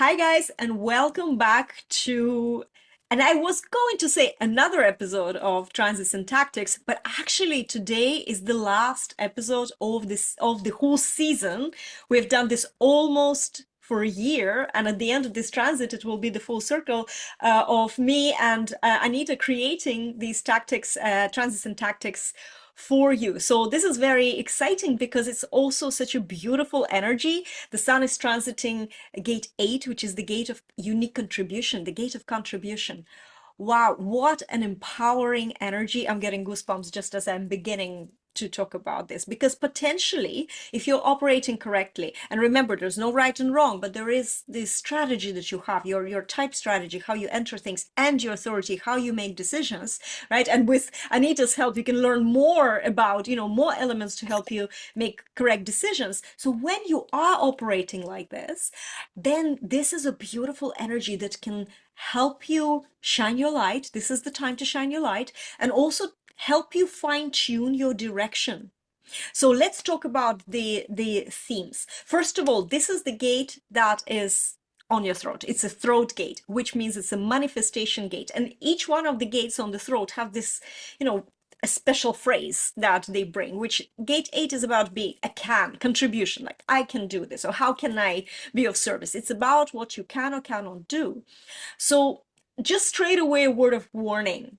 Hi, guys, and welcome back to, and I was going to say another episode of Transits and Tactics, but actually today is the last episode of the whole season. We've done this almost for a year, and at the end of this transit, it will be the full circle of me and Anita creating these tactics, transits and tactics for you. So this is very exciting because it's also such a beautiful energy. The sun is transiting gate 8, which is the gate of unique contribution, the gate of contribution. Wow, what an empowering energy. I'm getting goosebumps just as I'm beginning to talk about this because potentially, if you're operating correctly, and remember, there's no right and wrong, but there is this strategy that you have, your type strategy, how you enter things, and your authority, how you make decisions, right? And with Anita's help, you can learn more about, more elements to help you make correct decisions. So when you are operating like this, then this is a beautiful energy that can help you shine your light. This is the time to shine your light and also help you fine tune your direction. So let's talk about the themes. First of all, this is the gate that is on your throat. It's a throat gate, which means it's a manifestation gate. And each one of the gates on the throat have this, a special phrase that they bring, which gate 8 is about being a contribution, like I can do this, or how can I be of service? It's about what you can or cannot do. So just straight away, a word of warning.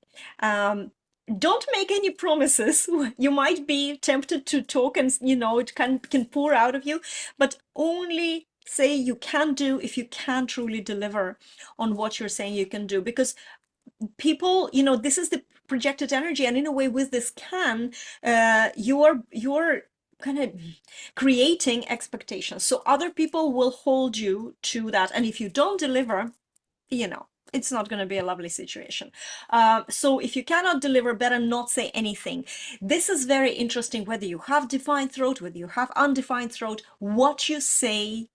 Don't make any promises. You might be tempted to talk and, it can pour out of you, but only say you can do if you can truly deliver on what you're saying you can do. Because people, this is the projected energy, and in a way with this you're kind of creating expectations. So other people will hold you to that. And if you don't deliver, it's not going to be a lovely situation. So if you cannot deliver, better not say anything. This is very interesting, whether you have defined throat, whether you have undefined throat, what you say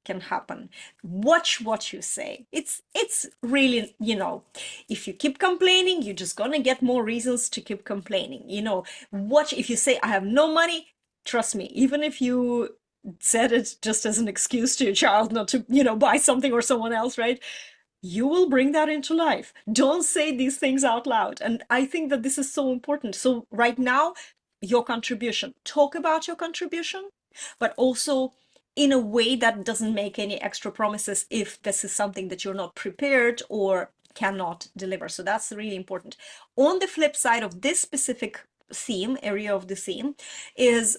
can happen. Watch what you say. It's really, if you keep complaining, you're just going to get more reasons to keep complaining. Watch if you say, I have no money, trust me, even if you said it just as an excuse to your child not to, buy something or someone else, right? You will bring that into life. Don't say these things out loud. And I think that this is so important. So right now, your contribution, talk about your contribution, but also in a way that doesn't make any extra promises if this is something that you're not prepared or cannot deliver. So that's really important. On the flip side of this specific area of the theme is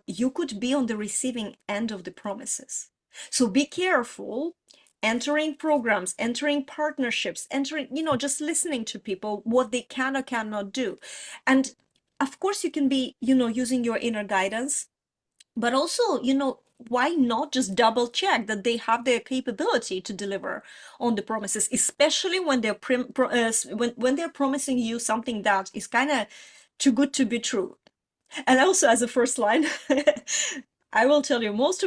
you could be on the receiving end of the promises. So be careful entering programs, entering partnerships, just listening to people, what they can or cannot do. And of course, you can be, using your inner guidance, but also, why not just double check that they have the capability to deliver on the promises, especially when when they're promising you something that is kind of too good to be true. And also, as a first line, I will tell you, most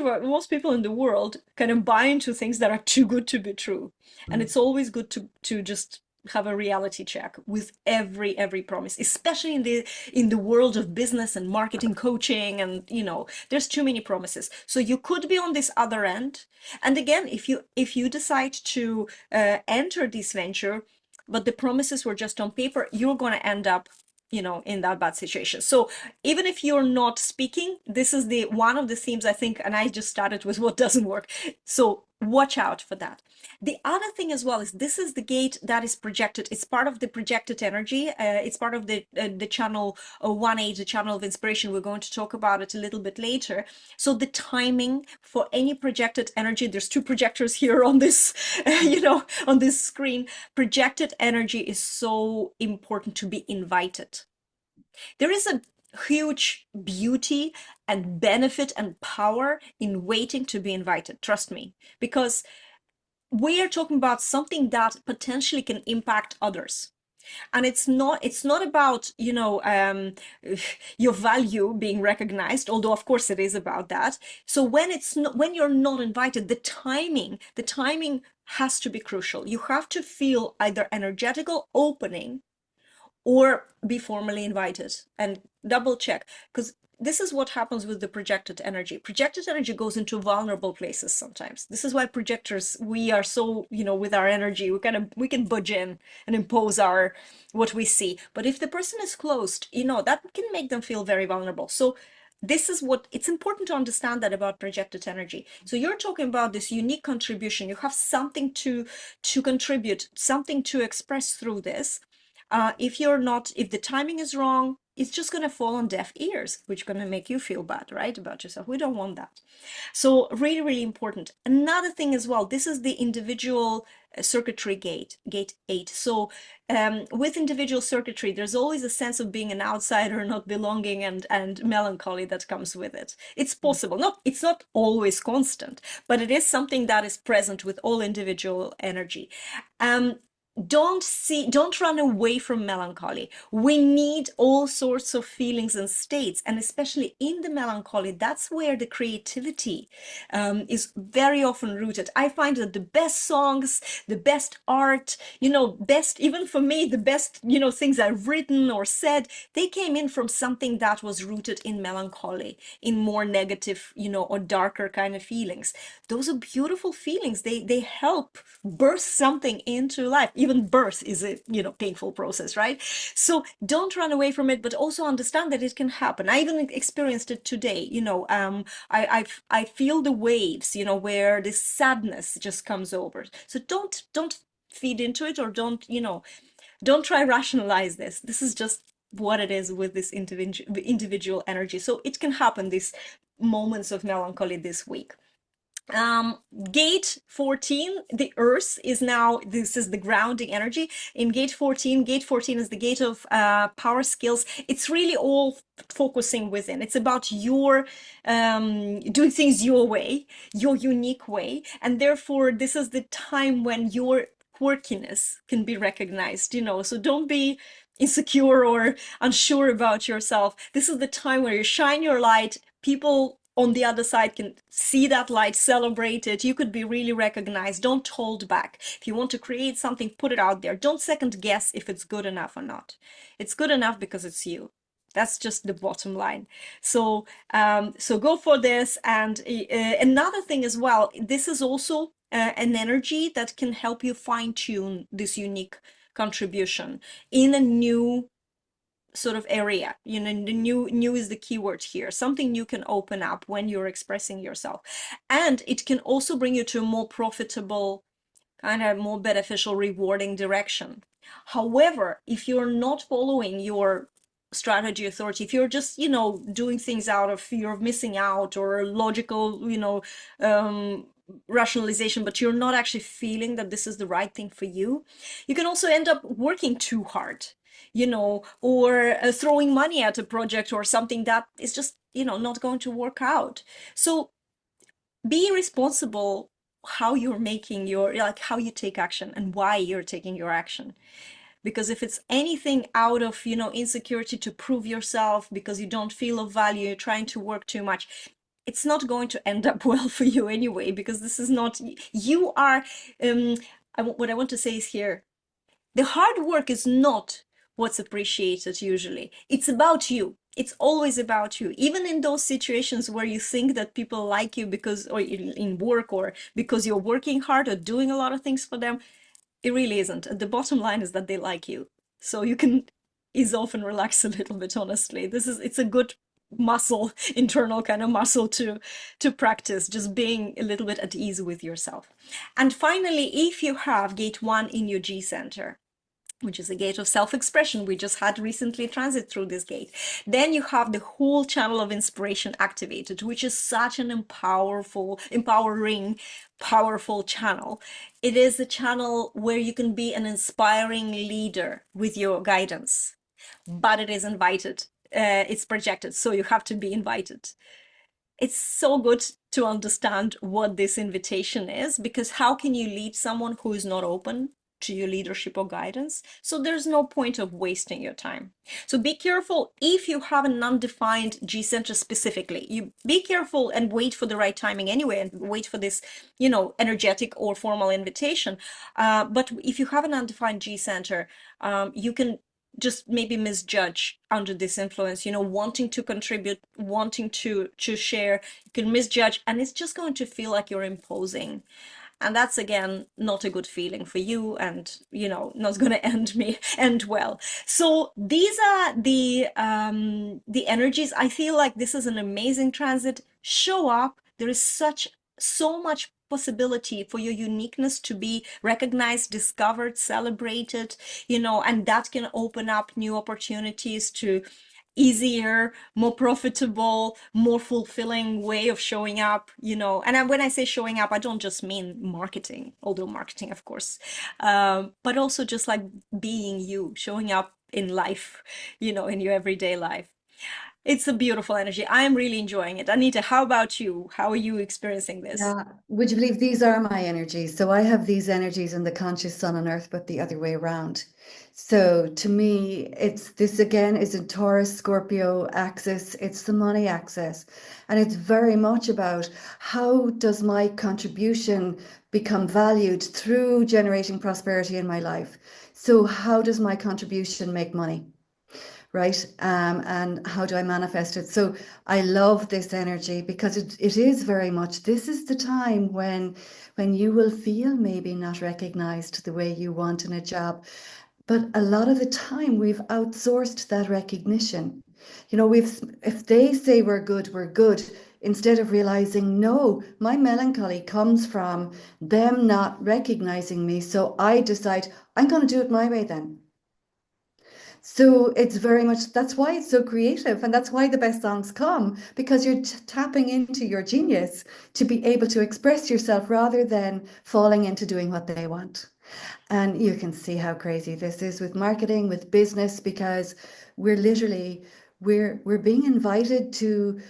people in the world kind of buy into things that are too good to be true, and it's always good to just have a reality check with every promise, especially in the world of business and marketing coaching, and there's too many promises. So you could be on this other end, and again, if you decide to enter this venture, but the promises were just on paper, you're going to end up in that bad situation. So even if you're not speaking, this is the one of the themes, I think, and I just started with what doesn't work. So watch out for that. The other thing as well is this is the gate that is projected. It's part of the projected energy. It's part of the channel 1A, the channel of inspiration. We're going to talk about it a little bit later. So the timing for any projected energy, there's two projectors here on this, on this screen. Projected energy is so important to be invited. There is a huge beauty and benefit and power in waiting to be invited. Trust me, because we are talking about something that potentially can impact others. And it's not about your value being recognized, although of course it is about that. So when you're not invited, the timing has to be crucial. You have to feel either energetical opening or be formally invited, and double check, because this is what happens with the projected energy. Projected energy goes into vulnerable places sometimes. This is why projectors, we are so, with our energy, we can budge in and impose our what we see. But if the person is closed, that can make them feel very vulnerable. So this is what it's important to understand, that about projected energy. So you're talking about this unique contribution. You have something to contribute, something to express through this. If the timing is wrong, it's just going to fall on deaf ears, which is going to make you feel bad, right, about yourself. We don't want that. So really, really important. Another thing as well, this is the individual circuitry gate 8. So with individual circuitry, there's always a sense of being an outsider, not belonging, and melancholy that comes with it. It's possible. It's not always constant, but it is something that is present with all individual energy. Don't run away from melancholy. We need all sorts of feelings and states, and especially in the melancholy, that's where the creativity is very often rooted. I find that the best songs, the best art, best, even for me, the best, things I've written or said, they came in from something that was rooted in melancholy, in more negative, or darker kind of feelings. Those are beautiful feelings. They help birth something into life. Even birth is a painful process, right? So don't run away from it, but also understand that it can happen. I even experienced it today. I feel the waves, where this sadness just comes over. So don't feed into it, or don't try rationalize this. This is just what it is with this individual energy. So it can happen, these moments of melancholy this week. Gate 14, the earth is now, this is the grounding energy. In gate 14 is the gate of power skills. It's really all focusing within. It's about your doing things your way, your unique way. And therefore, this is the time when your quirkiness can be recognized, so don't be insecure or unsure about yourself. This is the time where you shine your light. People on the other side can see that light, celebrate it. You could be really recognized. Don't hold back. If you want to create something, put it out there. Don't second guess if it's good enough or not. It's good enough because it's you. That's just the bottom line. So go for this. And another thing as well, this is also an energy that can help you fine tune this unique contribution in a new sort of area. The new is the keyword here. Something new can open up when you're expressing yourself, and it can also bring you to a more profitable, kind of more beneficial, rewarding direction. However, if you're not following your strategy authority, if you're just doing things out of fear of missing out or logical rationalization, but you're not actually feeling that this is the right thing for you, you can also end up working too hard, or throwing money at a project or something that is just, not going to work out. So be responsible how you're making how you take action and why you're taking your action. Because if it's anything out of, insecurity to prove yourself because you don't feel of value, you're trying to work too much, it's not going to end up well for you anyway, because this is not, you are, what I want to say is here, the hard work is not what's appreciated usually. It's about you. It's always about you. Even in those situations where you think that people like you because, or in work, or because you're working hard or doing a lot of things for them, it really isn't. The bottom line is that they like you. So you can ease off and relax a little bit, honestly. It's a good muscle, internal kind of muscle to practice, just being a little bit at ease with yourself. And finally, if you have gate 1 in your G center, which is a gate of self-expression, we just had recently transit through this gate, then you have the whole channel of inspiration activated, which is such an empowering, powerful channel. It is a channel where you can be an inspiring leader with your guidance, but it is invited. It's projected, so you have to be invited. It's so good to understand what this invitation is, because how can you lead someone who is not open to your leadership or guidance? So there's no point of wasting your time. So be careful if you have an undefined G center specifically. You be careful and wait for the right timing anyway, and wait for this, energetic or formal invitation. But if you have an undefined G center, you can just maybe misjudge under this influence, wanting to contribute, wanting to share. You can misjudge, and it's just going to feel like you're imposing. And that's again not a good feeling for you, and not going to end well. So these are the energies. I feel like this is an amazing transit. Show up. There is so much possibility for your uniqueness to be recognized, discovered, celebrated, and that can open up new opportunities to easier, more profitable, more fulfilling way of showing up, when I say showing up, I don't just mean marketing, although marketing, of course, but also just like being you, showing up in life, in your everyday life. It's a beautiful energy. I'm really enjoying it. Anita, how about you? How are you experiencing this? Yeah, would you believe these are my energies? So I have these energies in the conscious sun on earth, but the other way around. So to me, it's this again is a Taurus Scorpio axis. It's the money axis. And it's very much about how does my contribution become valued through generating prosperity in my life? So how does my contribution make money? Right? And how do I manifest it? So I love this energy because it is very much, this is the time when you will feel maybe not recognized the way you want in a job. But a lot of the time we've outsourced that recognition. If they say we're good, we're good, instead of realizing, no, my melancholy comes from them not recognizing me. So I decide I'm going to do it my way then. So it's very much, that's why it's so creative, and that's why the best songs come, because you're tapping into your genius to be able to express yourself rather than falling into doing what they want. And you can see how crazy this is with marketing, with business, because we're literally we're being invited to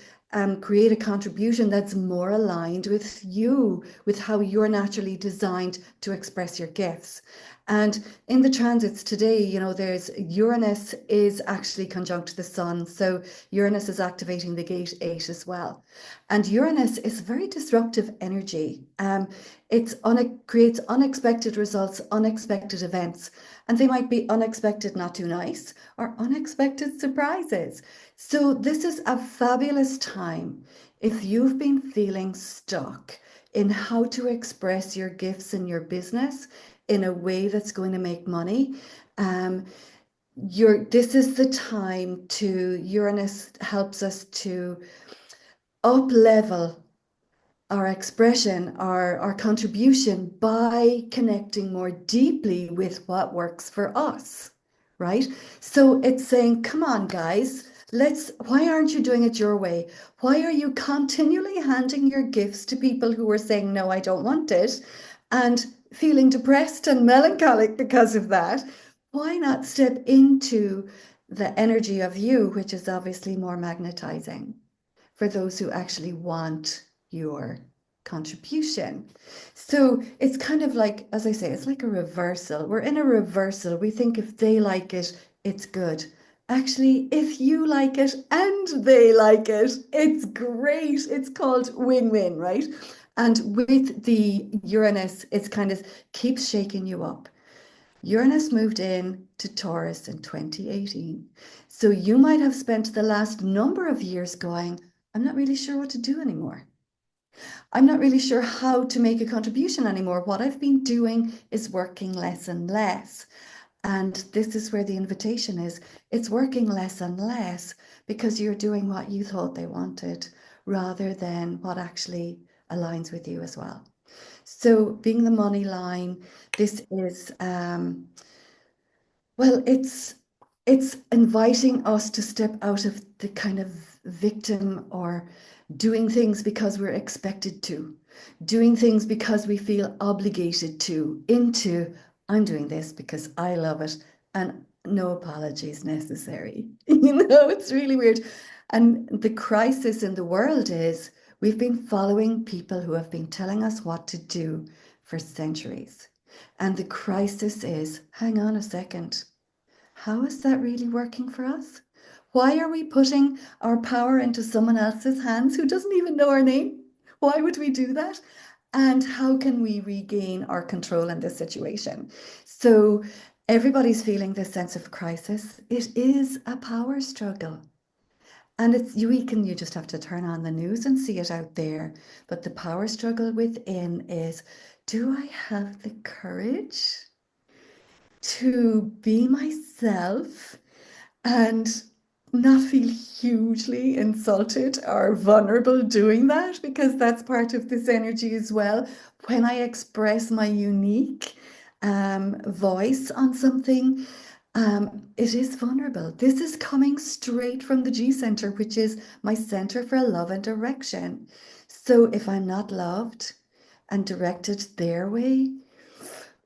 create a contribution that's more aligned with you, with how you're naturally designed to express your gifts. And in the transits today, there's Uranus is actually conjunct the sun. So Uranus is activating the gate 8 as well. And Uranus is very disruptive energy. Creates unexpected results, unexpected events, and they might be unexpected, not too nice, or unexpected surprises. So this is a fabulous time if you've been feeling stuck in how to express your gifts in your business in a way that's going to make money. This is the time to Uranus helps us to up level our expression, our contribution by connecting more deeply with what works for us, right? So it's saying, come on, guys, why aren't you doing it your way? Why are you continually handing your gifts to people who are saying, no, I don't want it, and feeling depressed and melancholic because of that? Why not step into the energy of you, which is obviously more magnetizing for those who actually want your contribution? So it's kind of like, as I say, it's like a reversal. We're in a reversal. We think if they like it, it's good. Actually, if you like it and they like it, it's great. It's called win-win, right? And with the Uranus, it's kind of keeps shaking you up. Uranus moved in to Taurus in 2018. So you might have spent the last number of years going, I'm not really sure what to do anymore. I'm not really sure how to make a contribution anymore. What I've been doing is working less and less. And this is where the invitation is. It's working less and less because you're doing what you thought they wanted rather than what actually aligns with you as well. So being the money line, this is well, it's inviting us to step out of the kind of victim or doing things because we're expected to, doing things because we feel obligated to, into I'm doing this because I love it and no apologies necessary. It's really weird. And the crisis in the world is we've been following people who have been telling us what to do for centuries. And the crisis is, hang on a second, how is that really working for us? Why are we putting our power into someone else's hands who doesn't even know our name? Why would we do that? And how can we regain our control in this situation? So Everybody's feeling this sense of crisis. It is a power struggle. And it's you just have to turn on the news and see it out there. But the power struggle within is, do I have the courage to be myself and not feel hugely insulted or vulnerable doing that? Because that's part of this energy as well. When I express my unique voice on something, it is vulnerable. This is coming straight from the G center, which is my center for love and direction. So if I'm not loved and directed their way,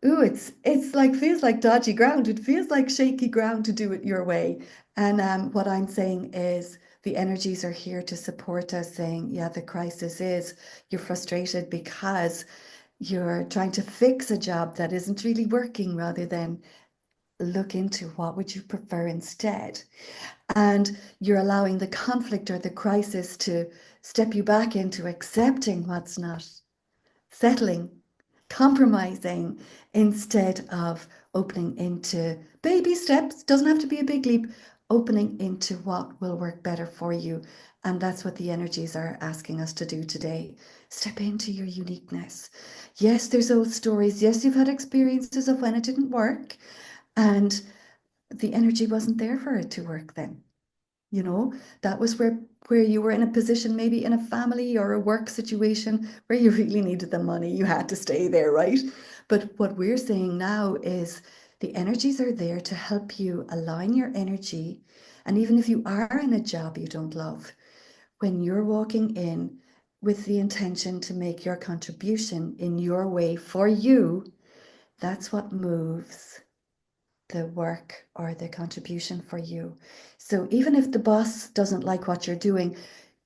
ooh, it's like feels like dodgy ground. It feels like shaky ground to do it your way. And what I'm saying is the energies are here to support us, saying, yeah, the crisis is you're frustrated because you're trying to fix a job that isn't really working rather than look into what would you prefer instead. And you're allowing the conflict or the crisis to step you back into accepting what's not, settling, compromising, instead of opening into baby steps. Doesn't have to be a big leap, opening into what will work better for you. And that's what the energies are asking us to do today. Step into your uniqueness. Yes, there's old stories. Yes, you've had experiences of when it didn't work, and the energy wasn't there for it to work then. You know, that was where you were in a position, maybe in a family or a work situation where you really needed the money. You had to stay there, right? But what we're saying now is the energies are there to help you align your energy. And even if you are in a job you don't love, when you're walking in with the intention to make your contribution in your way for you, that's what moves the work or the contribution for you. So even if the boss doesn't like what you're doing,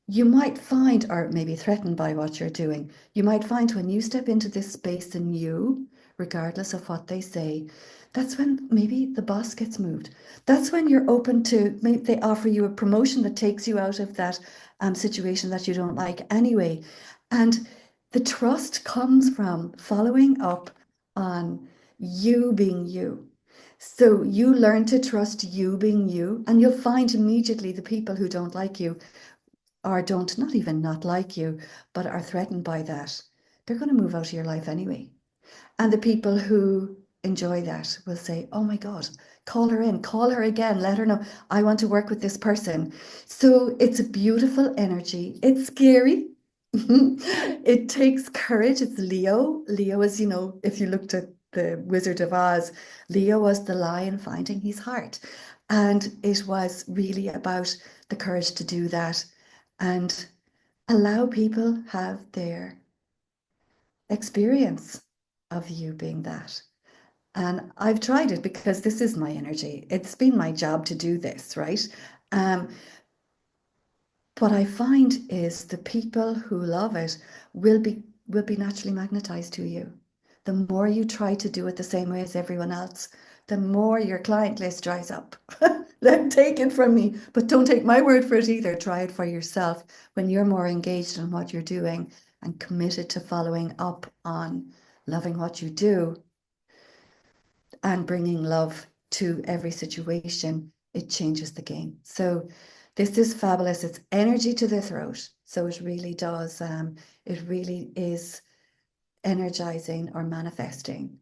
you might find, or maybe threatened by what you're doing, you might find when you step into this space in you, regardless of what they say, that's when maybe the boss gets moved. That's when you're open to, maybe they offer you a promotion that takes you out of that situation that you don't like anyway. And the trust comes from following up on you being you. So you learn to trust you being you, and you'll find immediately the people who don't like you or don't, not even not like you, but are threatened by that, they're going to move out of your life anyway. And the people who enjoy that will say, oh my God, call her in, call her again, let her know, I want to work with this person. So it's a beautiful energy. It's scary. It takes courage. It's Leo. Leo is, if you looked at the Wizard of Oz, Leo was the lion finding his heart. And it was really about the courage to do that and allow people have their experience of you being that. And I've tried it because this is my energy. It's been my job to do this, right? Um, what I find is the people who love it will be naturally magnetized to you. The more you try to do it the same way as everyone else, the more your client list dries up. Then take it from me, but don't take my word for it either. Try it for yourself when you're more engaged in what you're doing and committed to following up on loving what you do and bringing love to every situation, it changes the game. So this is fabulous. It's energy to the throat. So it really does, it really is energizing or manifesting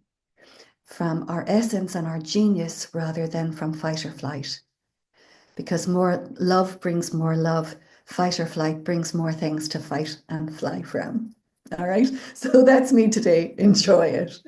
from our essence and our genius rather than from fight or flight. Because more love brings more love. Fight or flight brings more things to fight and fly from. All right. So that's me today. Enjoy it.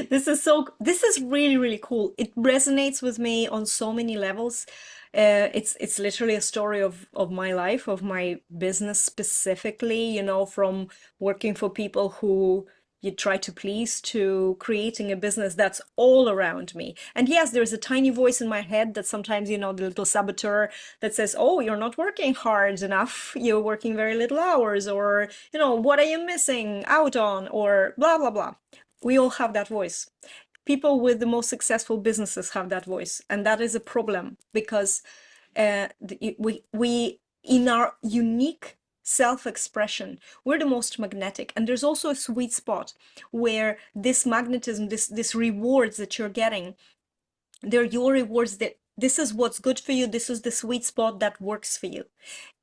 This is really, really cool. It resonates with me on so many levels. It's literally a story of my life, of my business specifically, from working for people who you try to please to creating a business that's all around me. And yes, there's a tiny voice in my head that sometimes, the little saboteur that says, oh, you're not working hard enough. You're working very little hours, or, what are you missing out on, or blah, blah, blah. We all have that voice. People with the most successful businesses have that voice, and that is a problem because we in our unique self-expression, we're the most magnetic, and there's also a sweet spot where this magnetism, this rewards that you're getting, They're your rewards. That this is what's good for you. This is the sweet spot that works for you.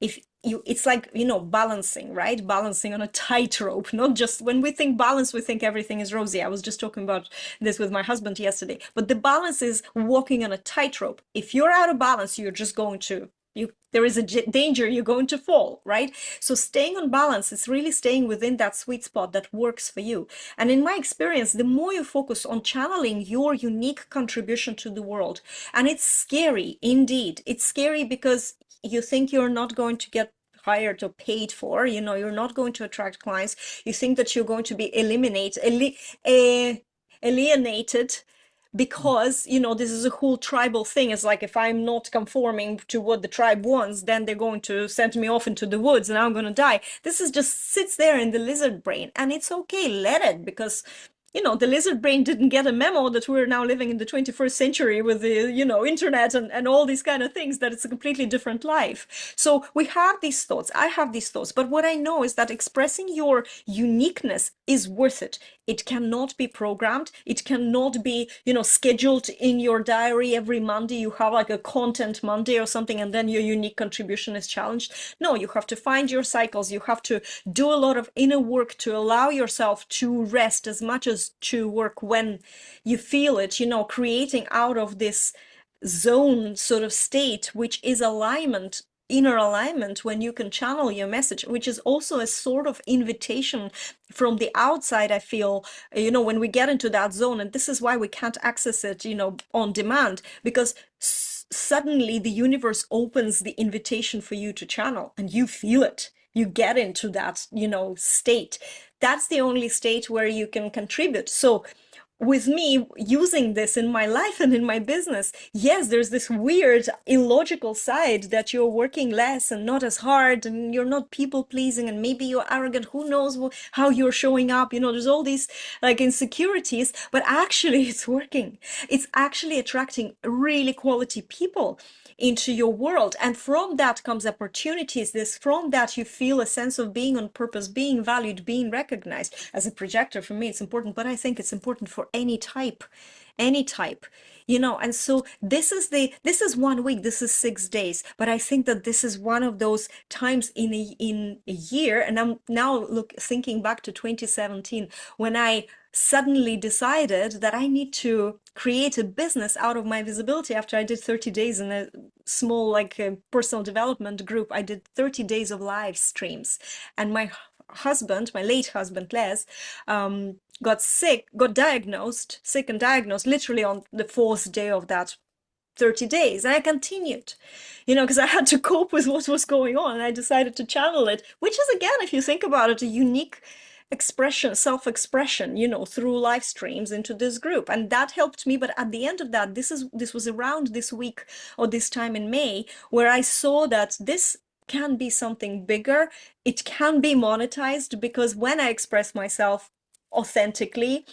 If you, it's like, balancing, right? Balancing on a tightrope. Not just when we think balance, we think everything is rosy. I was just talking about this with my husband yesterday. But the balance is walking on a tightrope. If you're out of balance, you're just going to, there is a danger you're going to fall, right? So staying on balance is really staying within that sweet spot that works for you. And in my experience, the more you focus on channeling your unique contribution to the world, and it's scary indeed. It's scary because you think you're not going to get hired or paid for, you're not going to attract clients. You think that you're going to be alienated because this is a whole tribal thing. It's like, if I'm not conforming to what the tribe wants, then they're going to send me off into the woods and I'm going to die. This is just sits there in the lizard brain, and it's okay, let it, because the lizard brain didn't get a memo that we're now living in the 21st century with the, internet and all these kind of things, that it's a completely different life. So we have these thoughts. I have these thoughts. But what I know is that expressing your uniqueness is worth it. It cannot be programmed. It cannot be, scheduled in your diary every Monday. You have like a content Monday or something, and then your unique contribution is challenged. No, you have to find your cycles. You have to do a lot of inner work to allow yourself to rest as much as to work when you feel it, creating out of this zone sort of state, which is alignment, inner alignment, when you can channel your message, which is also a sort of invitation from the outside. I feel, when we get into that zone, and this is why we can't access it, on demand, because suddenly the universe opens the invitation for you to channel, and you feel it. You get into that, state. That's the only state where you can contribute. So with me using this in my life and in my business, yes, there's this weird illogical side that you're working less and not as hard, and you're not people pleasing, and maybe you're arrogant. Who knows how you're showing up? There's all these like insecurities, but actually it's working. It's actually attracting really quality people into your world, and from that comes opportunities. From that you feel a sense of being on purpose, being valued, being recognized. As a projector, for me it's important, but I think it's important for any type. And so this is 1 week, this is 6 days, but I think that this is one of those times in a year. And I'm now thinking back to 2017, when I suddenly decided that I need to create a business out of my visibility. After I did 30 days in a small personal development group, I did 30 days of live streams, and my late husband Les, got sick and diagnosed literally on the fourth day of that 30 days. And I continued, because I had to cope with what was going on, and I decided to channel it, which is, again, if you think about it, a unique expression, self-expression, through live streams into this group. And that helped me. But at the end of that, this was around this week or this time in May, where I saw that this can be something bigger. It can be monetized, because when I express myself authentically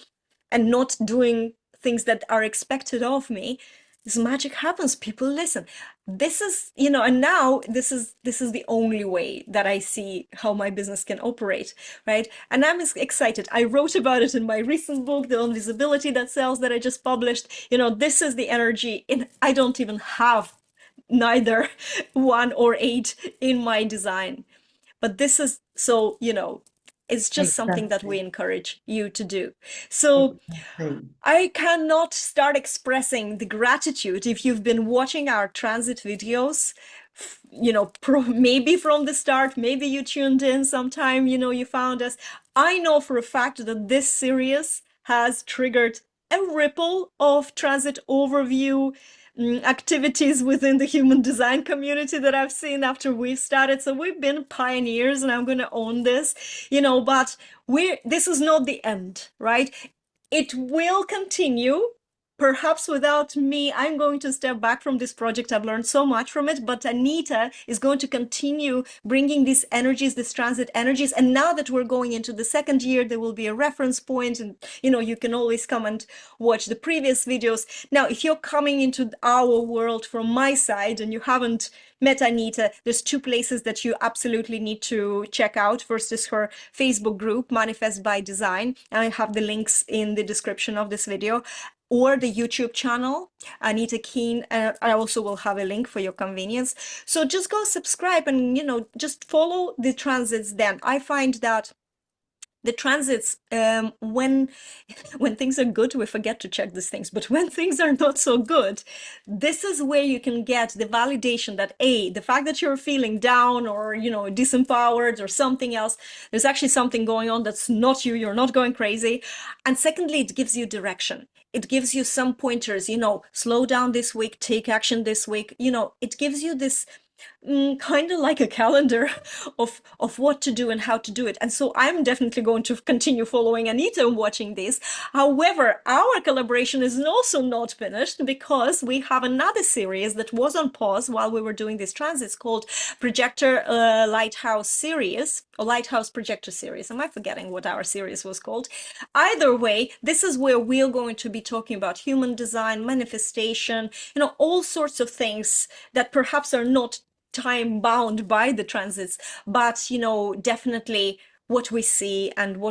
and not doing things that are expected of me, this magic happens. People listen. This is, and now this is the only way that I see how my business can operate, right? And I'm excited. I wrote about it in my recent book, The Invisibility That Sells, that I just published. This is the energy I don't even have neither 1 or 8 in my design. But this is so, it's just something that we Exactly. encourage you to do. So Exactly. I cannot start expressing the gratitude. If you've been watching our transit videos, maybe from the start, maybe you tuned in sometime, you found us. I know for a fact that this series has triggered a ripple of transit overview activities within the human design community that I've seen after we've started. So we've been pioneers, and I'm going to own this, but this is not the end, right? It will continue. Perhaps without me, I'm going to step back from this project. I've learned so much from it, but Anita is going to continue bringing these energies, these transit energies. And now that we're going into the second year, there will be a reference point, and you can always come and watch the previous videos. Now, if you're coming into our world from my side and you haven't met Anita, there's 2 places that you absolutely need to check out. First is her Facebook group, Manifest by Design. I have the links in the description of this video. or the YouTube channel, Anita Keen. I also will have a link for your convenience. So just go subscribe and, just follow the transits then. I find that the transits, when things are good, we forget to check these things. But when things are not so good, this is where you can get the validation that the fact that you're feeling down or, disempowered or something else, there's actually something going on that's not you. You're not going crazy. And secondly, it gives you direction. It gives you some pointers, slow down this week, take action this week. It gives you this kind of like a calendar of what to do and how to do it. And so I'm definitely going to continue following Anita and watching this. However, our collaboration is also not finished because we have another series that was on pause while we were doing this transits called Projector Lighthouse Series, or Lighthouse Projector Series. Am I forgetting what our series was called? Either way, this is where we're going to be talking about human design, manifestation, all sorts of things that perhaps are not time bound by the transits, but definitely what we see and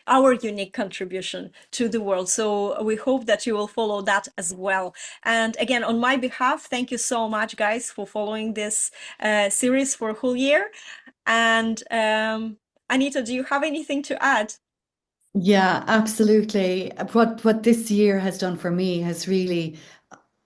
our unique contribution to the world. So we hope that you will follow that as well. And again, on my behalf, thank you so much, guys, for following this series for a whole year. And Anita, do you have anything to add? Yeah, absolutely. What this year has done for me has really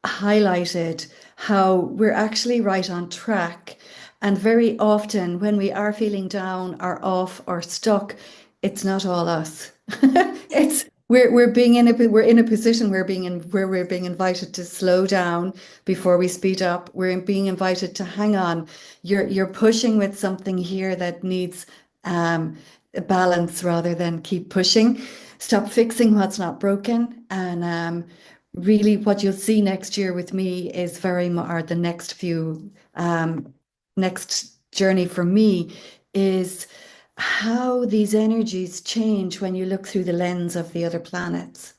highlighted how we're actually right on track. And very often, when we are feeling down or off or stuck, it's not all us. It's we're in a position where we're being invited to slow down before we speed up. We're being invited to hang on. You're pushing with something here that needs a balance rather than keep pushing. Stop fixing what's not broken, and really what you'll see next year with me is very much, or the next few, next journey for me is how these energies change when you look through the lens of the other planets.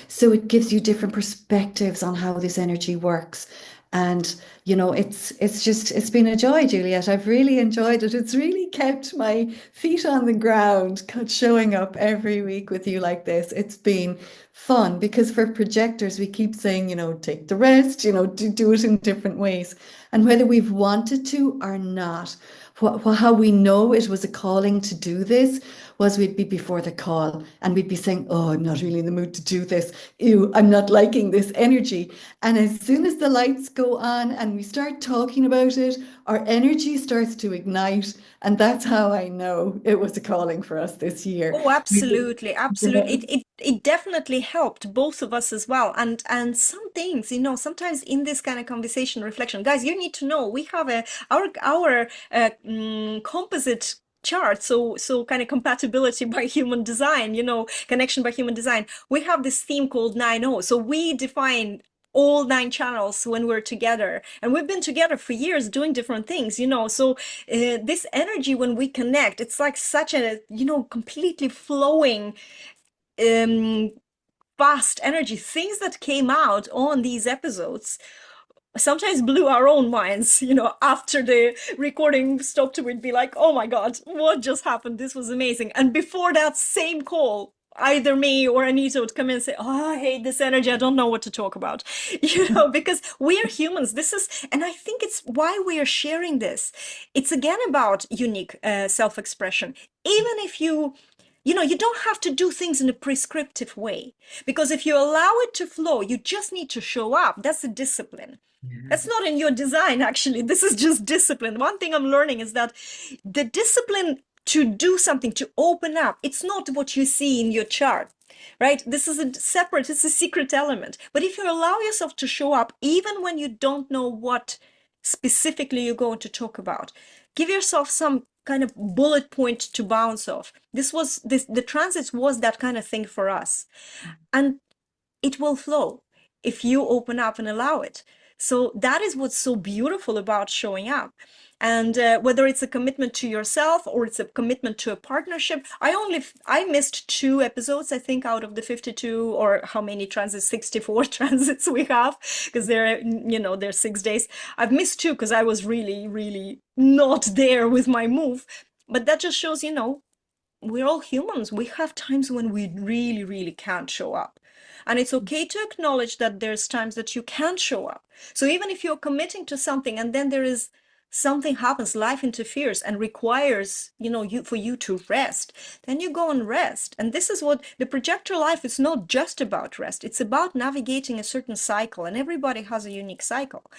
So it gives you different perspectives on how this energy works. And it's been a joy, Juliette. I've really enjoyed it. It's really kept my feet on the ground, showing up every week with you like this. It's been fun because for projectors, we keep saying, take the rest, do it in different ways. And whether we've wanted to or not, how we know it was a calling to do this was we'd be before the call and we'd be saying, oh, I'm not really in the mood to do this. Ew, I'm not liking this energy. And as soon as the lights go on and we start talking about it, our energy starts to ignite. And that's how I know it was a calling for us this year. Oh, absolutely, absolutely. Yeah. It definitely helped both of us as well. And some things, sometimes in this kind of conversation reflection, guys, you need to know we have our composite chart, so kind of compatibility by human design, connection by human design. We have this theme called 9-0. So we define all 9 channels when we're together, and we've been together for years doing different things, so this energy, when we connect, it's like such a completely flowing um fast energy. Things that came out on these episodes sometimes blew our own minds. After the recording stopped, we'd be like, oh my God, what just happened? This was amazing. And before that same call, either me or Anita would come in and say, oh, I hate this energy. I don't know what to talk about. Because we are humans. And I think it's why we are sharing this. It's again about unique self-expression. Even if you don't have to do things in a prescriptive way, because if you allow it to flow, you just need to show up. That's a discipline. That's not in your design, actually. This is just discipline. One thing I'm learning is that the discipline to do something, to open up, it's not what you see in your chart, right? This is it's a secret element. But if you allow yourself to show up, even when you don't know what specifically you're going to talk about, give yourself some kind of bullet point to bounce off. The transits was that kind of thing for us. And it will flow if you open up and allow it. So that is what's so beautiful about showing up. And whether it's a commitment to yourself or it's a commitment to a partnership, I missed 2 episodes, I think, out of the 52, or how many transits, 64 transits we have, because they're 6 days. I've missed 2 because I was really, really not there with my move. But that just shows, we're all humans. We have times when we really, really can't show up. And it's okay to acknowledge that there's times that you can't show up. So even if you're committing to something and then there is something happens, life interferes and requires, for you to rest, then you go and rest. And this is what the projector life is not just about rest. It's about navigating a certain cycle, and everybody has a unique cycle.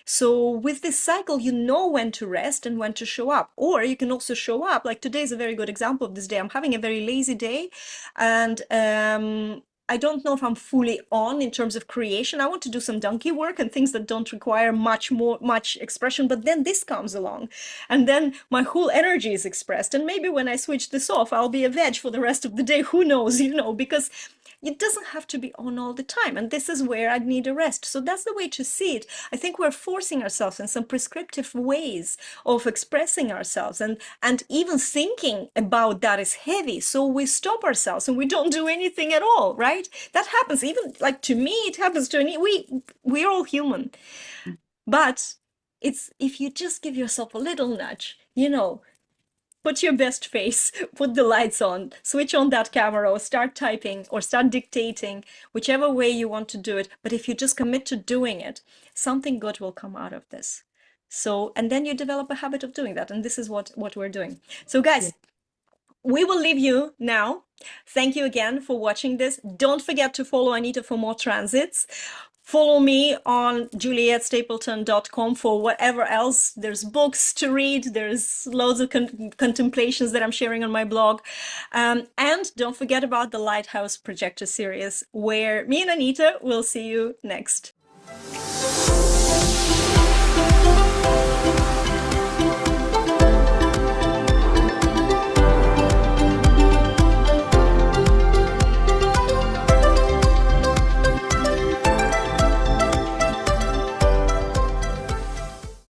So with this cycle, you know when to rest and when to show up. Or you can also show up. Like today is a very good example of this day. I'm having a very lazy day, and I don't know if I'm fully on in terms of creation. I want to do some donkey work and things that don't require much expression. But then this comes along, and then my whole energy is expressed. And maybe when I switch this off, I'll be a veg for the rest of the day. Who knows? Because it doesn't have to be on all the time. And this is where I need a rest. So that's the way to see it. I think we're forcing ourselves in some prescriptive ways of expressing ourselves. And even thinking about that is heavy. So we stop ourselves and we don't do anything at all, right? That happens. Even like to me, it happens to me. We're all human. But it's if you just give yourself a little nudge, put your best face, put the lights on, switch on that camera, or start typing or start dictating, whichever way you want to do it. But if you just commit to doing it, something good will come out of this. So, and then you develop a habit of doing that. And this is what we're doing. So guys, we will leave you now. Thank you again for watching this. Don't forget to follow Anita for more transits. Follow me on JulietteStapleton.com for whatever else. There's books to read. There's loads of contemplations that I'm sharing on my blog. And don't forget about the Lighthouse Projector series, where me and Anita will see you next.